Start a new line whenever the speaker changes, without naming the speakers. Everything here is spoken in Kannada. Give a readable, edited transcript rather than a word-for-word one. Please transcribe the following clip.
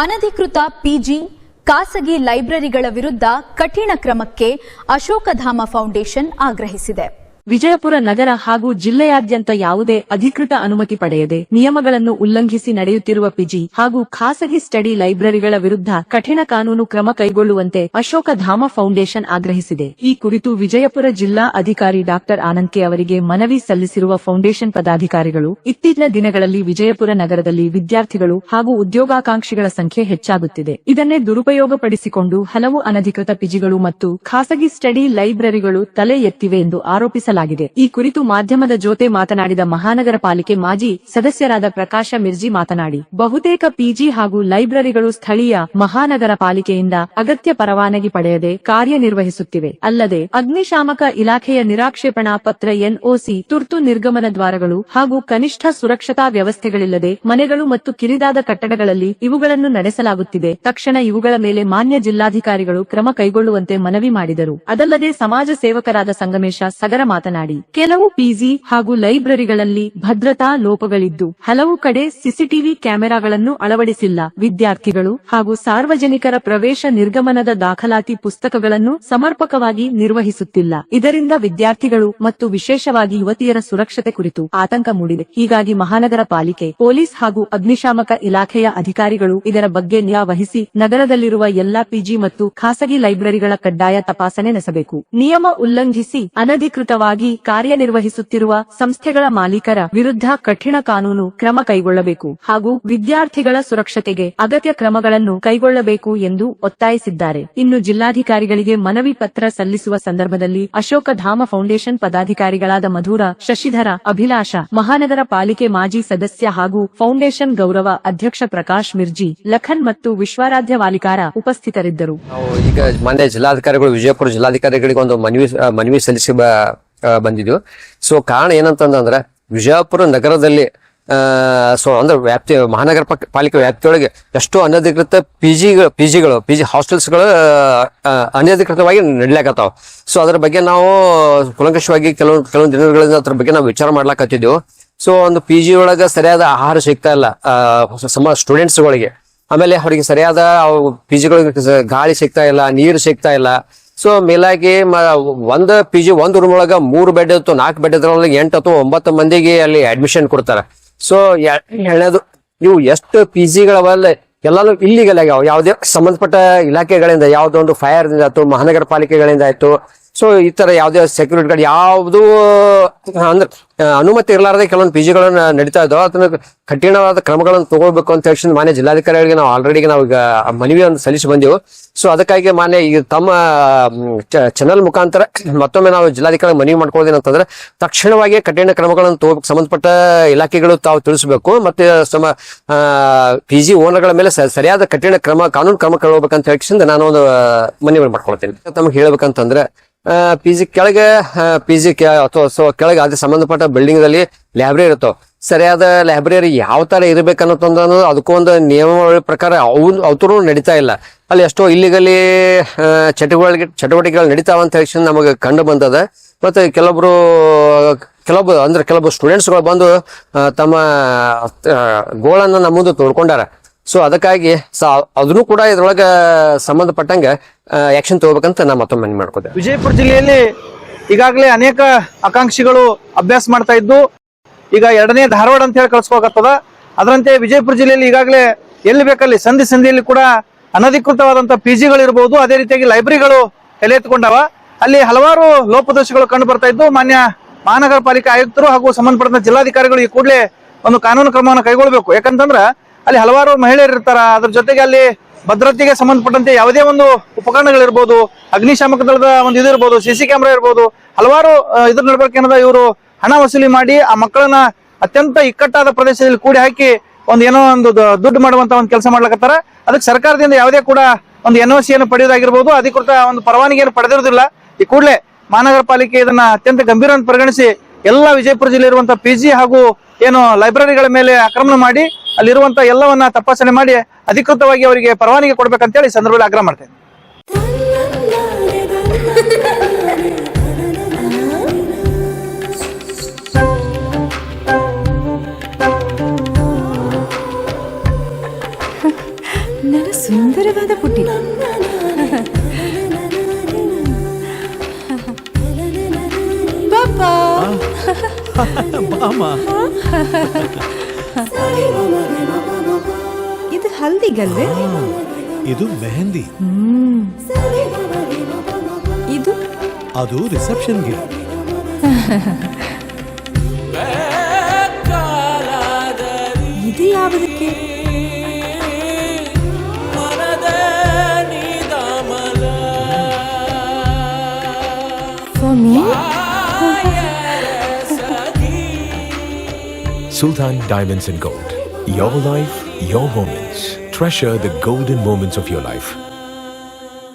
ಅನಧಿಕೃತ ಪಿಜಿ, ಖಾಸಗಿ ಲೈಬ್ರರಿಗಳ ವಿರುದ್ಧ ಕಠಿಣ ಕ್ರಮಕ್ಕೆ ಅಶೋಕಧಾಮ ಫೌಂಡೇಶನ್ ಆಗ್ರಹಿಸಿದೆ.
ವಿಜಯಪುರ ನಗರ ಹಾಗೂ ಜಿಲ್ಲೆಯಾದ್ಯಂತ ಯಾವುದೇ ಅಧಿಕೃತ ಅನುಮತಿ ಪಡೆಯದೆ ನಿಯಮಗಳನ್ನು ಉಲ್ಲಂಘಿಸಿ ನಡೆಯುತ್ತಿರುವ ಪಿಜಿ ಹಾಗೂ ಖಾಸಗಿ ಸ್ಟಡಿ ಲೈಬ್ರರಿಗಳ ವಿರುದ್ಧ ಕಠಿಣ ಕಾನೂನು ಕ್ರಮ ಕೈಗೊಳ್ಳುವಂತೆ ಅಶೋಕಧಾಮ ಫೌಂಡೇಶನ್ ಆಗ್ರಹಿಸಿದೆ. ಈ ಕುರಿತು ವಿಜಯಪುರ ಜಿಲ್ಲಾ ಅಧಿಕಾರಿ ಡಾಕ್ಟರ್ ಆನಂದ್ ಕೆ ಅವರಿಗೆ ಮನವಿ ಸಲ್ಲಿಸಿರುವ ಫೌಂಡೇಶನ್ ಪದಾಧಿಕಾರಿಗಳು, ಇತ್ತೀಚಿನ ದಿನಗಳಲ್ಲಿ ವಿಜಯಪುರ ನಗರದಲ್ಲಿ ವಿದ್ಯಾರ್ಥಿಗಳು ಹಾಗೂ ಉದ್ಯೋಗಾಕಾಂಕ್ಷಿಗಳ ಸಂಖ್ಯೆ ಹೆಚ್ಚಾಗುತ್ತಿದೆ. ಇದನ್ನೇ ದುರುಪಯೋಗಪಡಿಸಿಕೊಂಡು ಹಲವು ಅನಧಿಕೃತ ಪಿಜಿಗಳು ಮತ್ತು ಖಾಸಗಿ ಸ್ಟಡಿ ಲೈಬ್ರರಿಗಳು ತಲೆ ಎತ್ತಿವೆ ಎಂದು ಆರೋಪಿಸಲಾಗಿದೆ. ಈ ಕುರಿತು ಮಾಧ್ಯಮದ ಜೊತೆ ಮಾತನಾಡಿದ ಮಹಾನಗರ ಪಾಲಿಕೆ ಮಾಜಿ ಸದಸ್ಯರಾದ ಪ್ರಕಾಶ ಮಿರ್ಜಿ ಮಾತನಾಡಿ, ಬಹುತೇಕ ಪಿಜಿ ಹಾಗೂ ಲೈಬ್ರರಿಗಳು ಸ್ಥಳೀಯ ಮಹಾನಗರ ಪಾಲಿಕೆಯಿಂದ ಅಗತ್ಯ ಪರವಾನಗಿ ಪಡೆಯದೆ ಕಾರ್ಯನಿರ್ವಹಿಸುತ್ತಿವೆ. ಅಲ್ಲದೆ ಅಗ್ನಿಶಾಮಕ ಇಲಾಖೆಯ ನಿರಾಕ್ಷೇಪಣಾ ಪತ್ರ ಎನ್ಒಸಿ, ತುರ್ತು ನಿರ್ಗಮನ ದ್ವಾರಗಳು ಹಾಗೂ ಕನಿಷ್ಠ ಸುರಕ್ಷತಾ ವ್ಯವಸ್ಥೆಗಳಿಲ್ಲದೆ ಮನೆಗಳು ಮತ್ತು ಕಿರಿದಾದ ಕಟ್ಟಡಗಳಲ್ಲಿ ಇವುಗಳನ್ನು ನಡೆಸಲಾಗುತ್ತಿದೆ. ತಕ್ಷಣ ಇವುಗಳ ಮೇಲೆ ಮಾನ್ಯ ಜಿಲ್ಲಾಧಿಕಾರಿಗಳು ಕ್ರಮ ಕೈಗೊಳ್ಳುವಂತೆ ಮನವಿ ಮಾಡಿದರು. ಅದಲ್ಲದೆ ಸಮಾಜ ಸೇವಕರಾದ ಸಂಗಮೇಶ ಸಗರ ಮಾತನಾಡಿ, ಕೆಲವು ಪಿಜಿ ಹಾಗೂ ಲೈಬ್ರರಿಗಳಲ್ಲಿ ಭದ್ರತಾ ಲೋಪಗಳಿದ್ದು ಹಲವು ಕಡೆ ಸಿಸಿಟಿವಿ ಕ್ಯಾಮೆರಾಗಳನ್ನು ಅಳವಡಿಸಿಲ್ಲ. ವಿದ್ಯಾರ್ಥಿಗಳು ಹಾಗೂ ಸಾರ್ವಜನಿಕರ ಪ್ರವೇಶ ನಿರ್ಗಮನದ ದಾಖಲಾತಿ ಪುಸ್ತಕಗಳನ್ನು ಸಮರ್ಪಕವಾಗಿ ನಿರ್ವಹಿಸುತ್ತಿಲ್ಲ. ಇದರಿಂದ ವಿದ್ಯಾರ್ಥಿಗಳು ಮತ್ತು ವಿಶೇಷವಾಗಿ ಯುವತಿಯರ ಸುರಕ್ಷತೆ ಕುರಿತು ಆತಂಕ ಮೂಡಿದೆ. ಹೀಗಾಗಿ ಮಹಾನಗರ ಪಾಲಿಕೆ, ಪೊಲೀಸ್ ಹಾಗೂ ಅಗ್ನಿಶಾಮಕ ಇಲಾಖೆಯ ಅಧಿಕಾರಿಗಳು ಇದರ ಬಗ್ಗೆ ನಿಗಾ ವಹಿಸಿ ನಗರದಲ್ಲಿರುವ ಎಲ್ಲಾ ಪಿಜಿ ಮತ್ತು ಖಾಸಗಿ ಲೈಬ್ರರಿಗಳ ಕಡ್ಡಾಯ ತಪಾಸಣೆ ನಡೆಸಬೇಕು. ನಿಯಮ ಉಲ್ಲಂಘಿಸಿ ಅನಧಿಕೃತವಾಗಿ ಕಾರ್ಯನಿರ್ವಹಿಸುತ್ತಿರುವ ಸಂಸ್ಥೆಗಳ ಮಾಲೀಕರ ವಿರುದ್ಧ ಕಠಿಣ ಕಾನೂನು ಕ್ರಮ ಕೈಗೊಳ್ಳಬೇಕು ಹಾಗೂ ವಿದ್ಯಾರ್ಥಿಗಳ ಸುರಕ್ಷತೆಗೆ ಅಗತ್ಯ ಕ್ರಮಗಳನ್ನು ಕೈಗೊಳ್ಳಬೇಕು ಎಂದು ಒತ್ತಾಯಿಸಿದ್ದಾರೆ. ಇನ್ನು ಜಿಲ್ಲಾಧಿಕಾರಿಗಳಿಗೆ ಮನವಿ ಪತ್ರ ಸಲ್ಲಿಸುವ ಸಂದರ್ಭದಲ್ಲಿ ಅಶೋಕಧಾಮ ಫೌಂಡೇಶನ್ ಪದಾಧಿಕಾರಿಗಳಾದ ಮಧುರ, ಶಶಿಧರ, ಅಭಿಲಾಷ, ಮಹಾನಗರ ಪಾಲಿಕೆ ಮಾಜಿ ಸದಸ್ಯ ಹಾಗೂ ಫೌಂಡೇಶನ್ ಗೌರವ ಅಧ್ಯಕ್ಷ ಪ್ರಕಾಶ್ ಮಿರ್ಜಿ, ಲಖನ್ ಮತ್ತು ವಿಶ್ವಾರಾಧ್ಯ ವಾಲಿಕಾರ ಉಪಸ್ಥಿತರಿದ್ದರು.
ಈಗ ಮಾನ್ಯ ಜಿಲ್ಲಾಧಿಕಾರಿಗಳು, ವಿಜಯಪುರ ಜಿಲ್ಲಾಧಿಕಾರಿಗಳಿಗೆ ಒಂದು ಮನವಿ ಸಲ್ಲಿಸಿ ಬಂದಿದ್ವು. ಸೊ ಕಾರಣ ಏನಂತಂದ್ರೆ, ವಿಜಯಪುರ ನಗರದಲ್ಲಿ ಅಂದ್ರೆ ಮಹಾನಗರ ಪಾಲಿಕೆ ವ್ಯಾಪ್ತಿಯೊಳಗೆ ಎಷ್ಟೋ ಅನಧಿಕೃತ ಪಿಜಿ ಹಾಸ್ಟೆಲ್ಸ್ಗಳು ಅನಧಿಕೃತವಾಗಿ ನಡೀಲಾಕತ್ತಾವ. ಸೊ ಅದ್ರ ಬಗ್ಗೆ ನಾವು ಕುಲಂಕಷವಾಗಿ ಕೆಲವೊಂದು ದಿನಗಳಿಂದ ಅದ್ರ ಬಗ್ಗೆ ನಾವು ವಿಚಾರ ಮಾಡ್ಲಾಕತ್ತಿದ್ದೆವು. ಸೊ ಒಂದು ಪಿಜಿ ಒಳಗ ಸರಿಯಾದ ಆಹಾರ ಸಿಗ್ತಾ ಇಲ್ಲ ಸ್ಟೂಡೆಂಟ್ಸ್ ಗಳಿಗೆ. ಆಮೇಲೆ ಅವರಿಗೆ ಸರಿಯಾದ ಪಿಜಿಗಳಿಗೆ ಗಾಳಿ ಸಿಗ್ತಾ ಇಲ್ಲ, ನೀರು ಸಿಗ್ತಾ ಇಲ್ಲ. ಸೊ ಮೇಲಾಗಿ ಒಂದ್ ಪಿಜಿ ಒಂದ್ ರೂಮ್ ಒಳಗ 3 ಬೆಡ್ ಇತ್ತು, 4 ಬೆಡ್ ಇದ್ರೊಳಗೆ 8 ಅಥವಾ 9 ಮಂದಿಗೆ ಅಲ್ಲಿ ಅಡ್ಮಿಷನ್ ಕೊಡ್ತಾರೆ. ಸೊ ಹೇಳೋದು, ಇವು ಎಷ್ಟು ಪಿಜಿಗಳವಲ್ಲ ಎಲ್ಲಾನು ಇಲ್ಲಿಗಲ್ ಆಗ್ಯಾವ. ಯಾವುದೇ ಸಂಬಂಧಪಟ್ಟ ಇಲಾಖೆಗಳಿಂದ, ಯಾವ್ದೋ ಒಂದು ಫೈರ್ ಆಯ್ತು, ಮಹಾನಗರ ಪಾಲಿಕೆಗಳಿಂದ ಆಯ್ತು. ಸೊ ಈ ತರ ಯಾವ್ದೇ ಸೆಕ್ಯೂರಿಟಿ ಗಾರ್ಡ್ ಯಾವ್ದು ಅಂದ್ರೆ ಅನುಮತಿ ಇರಲಾರದೆ ಕೆಲವೊಂದು ಪಿಜಿಗಳನ್ನ ನಡೀತಾ ಇದ್ದಾವೆ. ಅದನ್ನ ಕಠಿಣವಾದ ಕ್ರಮಗಳನ್ನು ತಗೊಳ್ಬೇಕು ಅಂತ ಹೇಳಿ ಮಾನ್ಯ ಜಿಲ್ಲಾಧಿಕಾರಿಗಳಿಗೆ ನಾವು ಆಲ್ರೆಡಿ ಈಗ ಮನವಿಯನ್ನು ಸಲ್ಲಿಸಿ ಬಂದೆವು. ಸೊ ಅದಕ್ಕಾಗಿ ಮಾನ್ಯ ಈಗ ತಮ್ಮ ಚಾನಲ್ ಮುಖಾಂತರ ಮತ್ತೊಮ್ಮೆ ನಾವು ಜಿಲ್ಲಾಧಿಕಾರಿ ಮನವಿ ಮಾಡ್ಕೊಳ್ಳೋದೇನಂತಂದ್ರೆ, ತಕ್ಷಣವಾಗಿ ಕಠಿಣ ಕ್ರಮಗಳನ್ನು ತಗೋಬೇಕು. ಸಂಬಂಧಪಟ್ಟ ಇಲಾಖೆಗಳು ತಾವು ತಿಳಿಸಬೇಕು. ಮತ್ತೆ ಪಿಜಿ ಓನರ್ಗಳ ಮೇಲೆ ಸರಿಯಾದ ಕಠಿಣ ಕಾನೂನು ಕ್ರಮ ಕೈಗೊಳ್ಬೇಕಂತ ಹೇಳಿ ನಾನು ಒಂದು ಮನವಿ ಮಾಡ್ಕೊಳ್ತೇನೆ. ತಮಗೆ ಹೇಳ್ಬೇಕಂತಂದ್ರೆ, ಪಿಜಿ ಕೆಳಗೆ ಅದೇ ಸಂಬಂಧಪಟ್ಟ ಬಿಲ್ಡಿಂಗ್ ದಲ್ಲಿ ಲೈಬ್ರರಿ ಇರ್ತಾವ. ಸರಿಯಾದ ಲೈಬ್ರರಿ ಯಾವ ತರ ಇರ್ಬೇಕನ್ನೋದೊಂದು ಅದಕ್ಕೊಂದು ನಿಯಮಾವಳಿ ಪ್ರಕಾರ ಅವತರೂ ನಡೀತಾ ಇಲ್ಲ. ಅಲ್ಲಿ ಎಷ್ಟೋ ಇಲ್ಲಿಗಲಿ ಚಟುವಟಿಕೆಗಳು ನಡೀತಾವ ಅಂತ ಹೇಳಿ ನಮಗೆ ಕಂಡು ಬಂದದ. ಮತ್ತೆ ಕೆಲವೊಬ್ಬರು ಸ್ಟೂಡೆಂಟ್ಸ್ಗಳು ಬಂದು ತಮ್ಮ ಗೋಳನ್ನ ನಮ್ಮ ಮುಂದೆ ತೋಡ್ಕೊಂಡಾರ. ಸೊ ಅದಕ್ಕಾಗಿ ಅದನ್ನು ಕೂಡ ಇದ್ರೊಳಗ ಸಂಬಂಧಪಟ್ಟಂಗ ಆಕ್ಷನ್ ತಗೋಬೇಕಂತ ನಾ ಮತ್ತೊಮ್ಮೆ ಮನವಿ ಮಾಡ್ಕೋದೆ.
ವಿಜಯಪುರ ಜಿಲ್ಲೆಯಲ್ಲಿ ಈಗಾಗಲೇ ಅನೇಕ ಆಕಾಂಕ್ಷಿಗಳು ಅಭ್ಯಾಸ ಮಾಡ್ತಾ ಇದ್ದು, ಈಗ 2ನೇ ಧಾರವಾಡ ಅಂತ ಹೇಳಿ ಕಳ್ಸ್ಕೋಕತ್ತದ. ಅದರಂತೆ ವಿಜಯಪುರ ಜಿಲ್ಲೆಯಲ್ಲಿ ಈಗಾಗಲೇ ಎಲ್ಲಿ ಬೇಕಲ್ಲಿ ಸಂಧಿಯಲ್ಲಿ ಕೂಡ ಅನಧಿಕೃತವಾದಂತಹ ಪಿಜಿಗಳಿರ್ಬೋದು, ಅದೇ ರೀತಿಯಾಗಿ ಲೈಬ್ರರಿಗಳು ತಲೆ ಎತ್ಕೊಂಡವ. ಅಲ್ಲಿ ಹಲವಾರು ಲೋಪದೋಷಗಳು ಕಂಡು ಬರ್ತಾ ಇದ್ದು, ಮಾನ್ಯ ಮಹಾನಗರ ಪಾಲಿಕೆ ಆಯುಕ್ತರು ಹಾಗೂ ಸಂಬಂಧಪಟ್ಟ ಜಿಲ್ಲಾಧಿಕಾರಿಗಳು ಈ ಕೂಡಲೇ ಒಂದು ಕಾನೂನು ಕ್ರಮವನ್ನು ಕೈಗೊಳ್ಳಬೇಕು. ಯಾಕಂತಂದ್ರ ಅಲ್ಲಿ ಹಲವಾರು ಮಹಿಳೆಯರು ಇರ್ತಾರ. ಅದ್ರ ಜೊತೆಗೆ ಅಲ್ಲಿ ಭದ್ರತೆಗೆ ಸಂಬಂಧಪಟ್ಟಂತೆ ಯಾವುದೇ ಒಂದು ಉಪಕರಣಗಳಿರ್ಬೋದು, ಅಗ್ನಿಶಾಮಕ ದಳದ ಒಂದು ಇದು ಇರ್ಬೋದು, ಸಿಸಿ ಕ್ಯಾಮೆರಾ ಇರ್ಬೋದು, ಹಲವಾರು ಇದ್ರ ನಡಬರ್ಕೆ ಏನದ ಇವರು ಹಣ ವಸೂಲಿ ಮಾಡಿ ಆ ಮಕ್ಕಳನ್ನ ಅತ್ಯಂತ ಇಕ್ಕಟ್ಟಾದ ಪ್ರದೇಶದಲ್ಲಿ ಕೂಡಿ ಹಾಕಿ ಏನೋ ಒಂದು ದುಡ್ಡು ಮಾಡುವಂತ ಒಂದು ಕೆಲಸ ಮಾಡ್ಲಕತ್ತಾರ. ಅದಕ್ಕೆ ಸರ್ಕಾರದಿಂದ ಯಾವುದೇ ಕೂಡ ಒಂದು NOC ಯನ್ನು ಪಡೆಯೋದಾಗಿರ್ಬೋದು, ಅಧಿಕೃತ ಒಂದು ಪರವಾನಗಿಯನ್ನು ಪಡೆದಿರೋದಿಲ್ಲ. ಈ ಕೂಡಲೇ ಮಹಾನಗರ ಪಾಲಿಕೆ ಇದನ್ನ ಅತ್ಯಂತ ಗಂಭೀರ ಪರಿಗಣಿಸಿ ಎಲ್ಲ ವಿಜಯಪುರ ಜಿಲ್ಲೆ ಇರುವಂತಹ ಪಿಜಿ ಹಾಗೂ ಲೈಬ್ರರಿಗಳ ಮೇಲೆ ಆಕ್ರಮಣ ಮಾಡಿ ಅಲ್ಲಿರುವಂತಹ ಎಲ್ಲವನ್ನ ತಪಾಸಣೆ ಮಾಡಿ ಅಧಿಕೃತವಾಗಿ ಅವರಿಗೆ ಪರವಾನಗಿ ಕೊಡ್ಬೇಕಂತ ಹೇಳಿ ಸಂದರ್ಭದಲ್ಲಿ ಆಗ್ರಹ ಮಾಡ್ತೇನೆ.
ನನ್ನ ಸುಂದರವಾದ ಪುಟ್ಟಿ. ಪಾಪಾ ಇದು ಹಲ್ದಿಗಲ್ವೇ?
ಇದು ಮೆಹಂದಿ.
ಇದು
ಅದು ರಿಸೆಪ್ಷನ್ಗೆ.
ಇದು ಯಾವುದಕ್ಕೆ? For me?
Sultan Diamonds and Gold. Your life, your moments. Treasure the golden moments of your life.